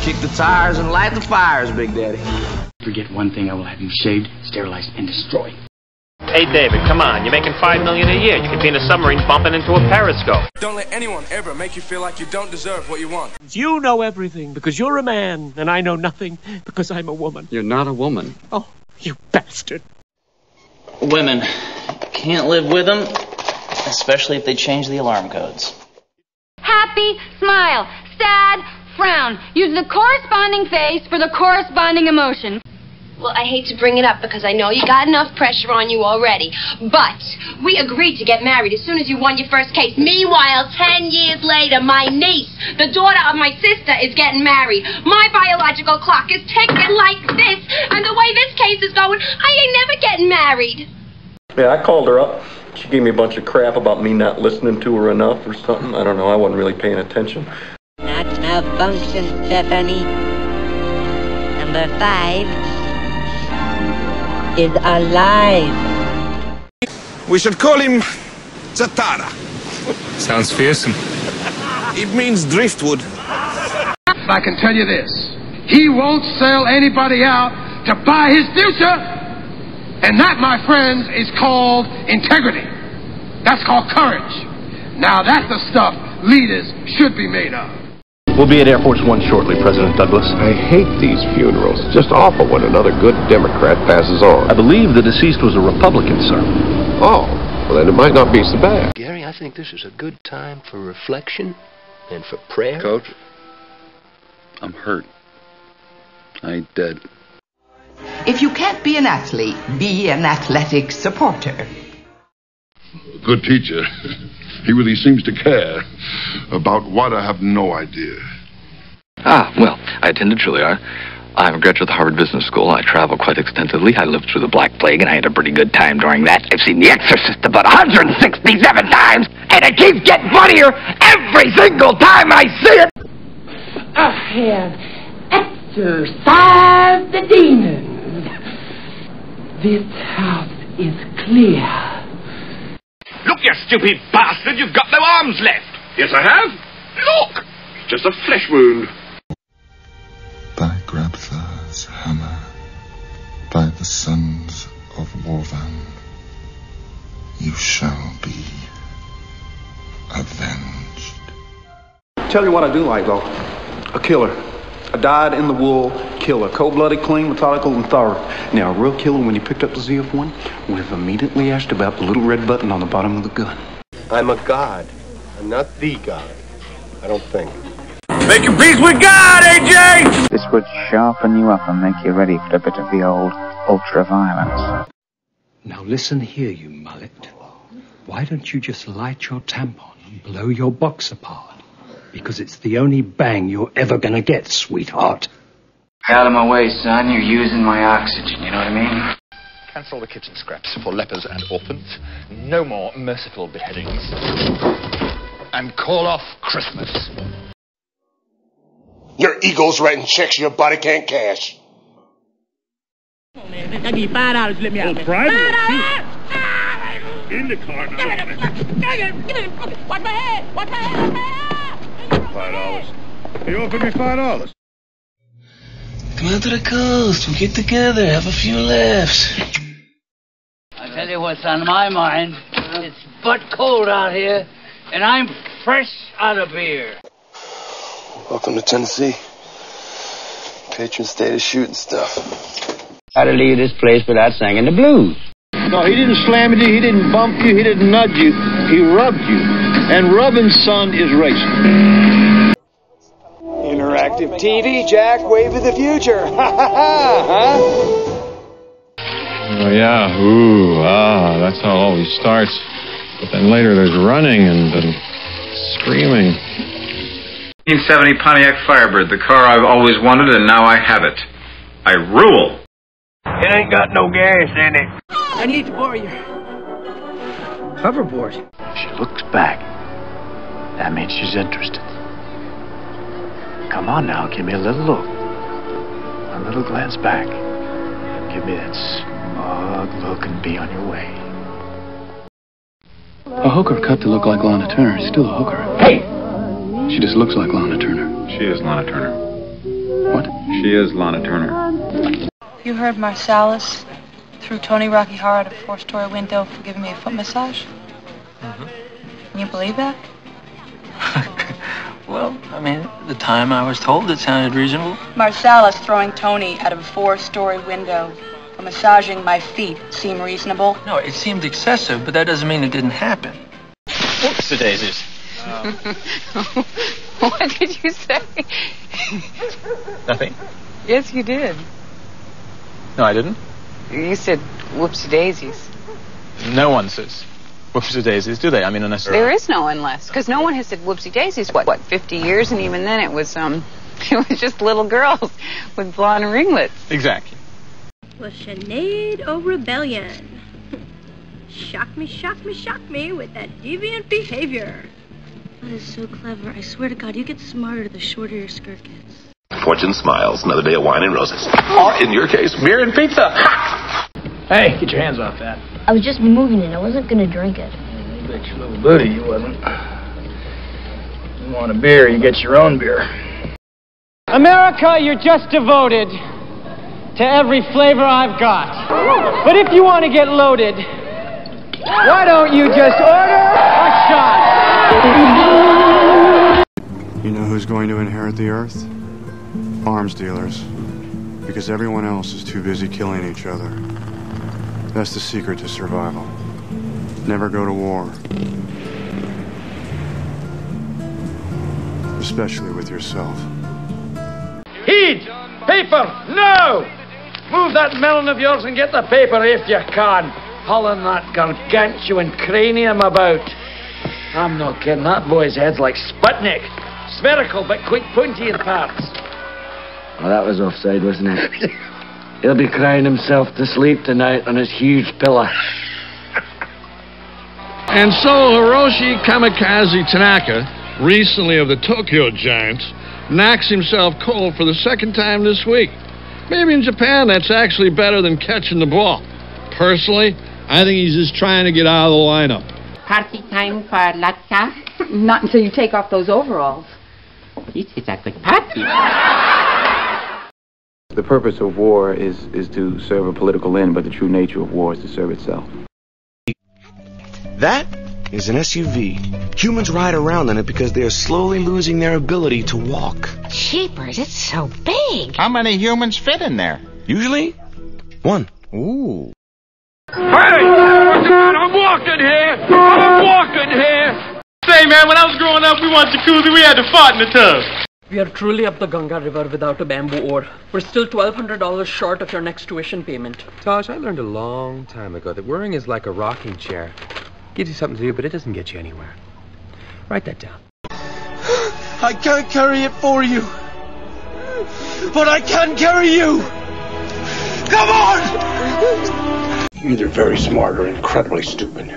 Kick the tires and light the fires, Big Daddy. Forget one thing, I will have you shaved, sterilized, and destroyed. Hey, David, come on. You're making $5 million a year. You could be in a submarine bumping into a periscope. Don't let anyone ever make you feel like you don't deserve what you want. You know everything because you're a man, and I know nothing because I'm a woman. You're not a woman. Oh, you bastard. Women. Can't live with them, especially if they change the alarm codes. Happy, smile. Sad, frown. Use the corresponding face for the corresponding emotion. Well, I hate to bring it up because I know you got enough pressure on you already. But we agreed to get married as soon as you won your first case. Meanwhile, 10 years later, my niece, the daughter of my sister, is getting married. My biological clock is ticking like this. And the way this case is going, I ain't never getting married. Yeah, I called her up. She gave me a bunch of crap about me not listening to her enough or something. I don't know. I wasn't really paying attention. Not malfunction, Stephanie. Number 5 is alive. We should call him Zatara. Sounds fearsome. It means driftwood. I can tell you this. He won't sell anybody out to buy his future. And that, my friends, is called integrity. That's called courage. Now that's the stuff leaders should be made of. We'll be at Air Force One shortly, President Douglas. I hate these funerals. Just awful when another good Democrat passes on. I believe the deceased was a Republican, sir. Oh, well then it might not be so bad. Gary, I think this is a good time for reflection and for prayer. Coach, I'm hurt. I ain't dead. If you can't be an athlete, be an athletic supporter. Good teacher. He really seems to care. About what, I have no idea. Well, I attended Juilliard. I'm a graduate of the Harvard Business School. I travel quite extensively. I lived through the Black Plague, and I had a pretty good time during that. I've seen The Exorcist about 167 times, and it keeps getting funnier every single time I see it. I have exorcised the demons. This house is clear. Look, you stupid bastard, you've got no arms left. Yes, I have. Look! Just a flesh wound. By Grabthar's hammer, by the sons of Warvan, you shall be avenged. Tell you what I do like, though. A killer. A dyed-in-the-wool killer. Cold-blooded, clean, methodical, and thorough. Now, a real killer, when he picked up the ZF-1, would have immediately asked about the little red button on the bottom of the gun. I'm a god. I'm not the god. I don't think. Make your peace with God, AJ! This would sharpen you up and make you ready for a bit of the old ultra-violence. Now listen here, you mullet. Why don't you just light your tampon and blow your box apart? Because it's the only bang you're ever gonna get, sweetheart. Get out of my way, son. You're using my oxygen, you know what I mean? Cancel the kitchen scraps for lepers and orphans. No more merciful beheadings. And call off Christmas. Your ego's writing checks your body can't cash. I give you $5 to let me out. Oh, private? In the car now. Watch my head! Watch my head! Watch my head! $5. You offered me $5. Come out to the coast. We'll get together. Have a few laughs. I tell you what's on my mind. It's butt cold out here, and I'm fresh out of beer. Welcome to Tennessee. Patron state of shooting stuff. How to leave this place without singing the blues. No, he didn't slam you, he didn't bump you, he didn't nudge you. He rubbed you. And rubbing, son, is racing. Interactive TV, Jack. Wave of the future. Ha ha ha, huh? Oh, yeah. Ooh, that's how it always starts. But then later there's running and screaming. 1970 Pontiac Firebird, the car I've always wanted, and now I have it. I rule. It ain't got no gas in it. I need to borrow your hoverboard. She looks back. That means she's interested. Come on now, give me a little look. A little glance back. Give me that smug look and be on your way. A hooker cut to look like Lana Turner is still a hooker. Hey! She just looks like Lana Turner. She is Lana Turner. What? She is Lana Turner. You heard Marsalis threw Tony Rocky Horror out of a 4-story window for giving me a foot massage? Mm-hmm. Can you believe that? Well, I mean, at the time I was told it sounded reasonable. Marsalis throwing Tony out of a 4-story window for massaging my feet seem reasonable? No, it seemed excessive, but that doesn't mean it didn't happen. Whoops-a-daisies. What did you say? Nothing. Yes, you did. No, I didn't. You said whoopsie daisies. No one says whoopsie daisies, do they? I mean, unless there is no unless, because no one has said whoopsie daisies. What, 50 years, and even then it was just little girls with blonde ringlets. Exactly. Was Sinead O'Rebellion. Shock me, shock me, shock me with that deviant behavior. That is so clever. I swear to God, you get smarter the shorter your skirt gets. Fortune smiles, another day of wine and roses. Or, in your case, beer and pizza. Hey, get your hands off that. I was just moving it. I wasn't going to drink it. Bet your little booty you wasn't. You want a beer, you get your own beer. America, you're just devoted to every flavor I've got. But if you want to get loaded, why don't you just order a shot? You know who's going to inherit the earth? Arms dealers. Because everyone else is too busy killing each other. That's the secret to survival. Never go to war. Especially with yourself. Heed! Paper! No! Move that melon of yours and get the paper if you can. Hauling that gargantuan cranium about. I'm not kidding, that boy's head's like Sputnik. Spherical, but quite pointy in parts. Well, that was offside, wasn't it? He'll be crying himself to sleep tonight on his huge pillow. And so Hiroshi Kamikaze Tanaka, recently of the Tokyo Giants, knocks himself cold for the second time this week. Maybe in Japan that's actually better than catching the ball. Personally, I think he's just trying to get out of the lineup. Party time for latke? Not until you take off those overalls. This is a good party. The purpose of war is to serve a political end, but the true nature of war is to serve itself. That is an SUV. Humans ride around in it because they are slowly losing their ability to walk. Jeepers, it's so big. How many humans fit in there? Usually, one. Ooh. Hey! I'm walking here! I'm walking here! Say, man, when I was growing up, we wanted jacuzzi, we had to fart in the tub. We are truly up the Ganga River without a bamboo oar. We're still $1,200 short of your next tuition payment. Taj, I learned a long time ago that worrying is like a rocking chair. Gives you something to do, but it doesn't get you anywhere. Write that down. I can't carry it for you. But I can carry you. Come on! You're either very smart or incredibly stupid.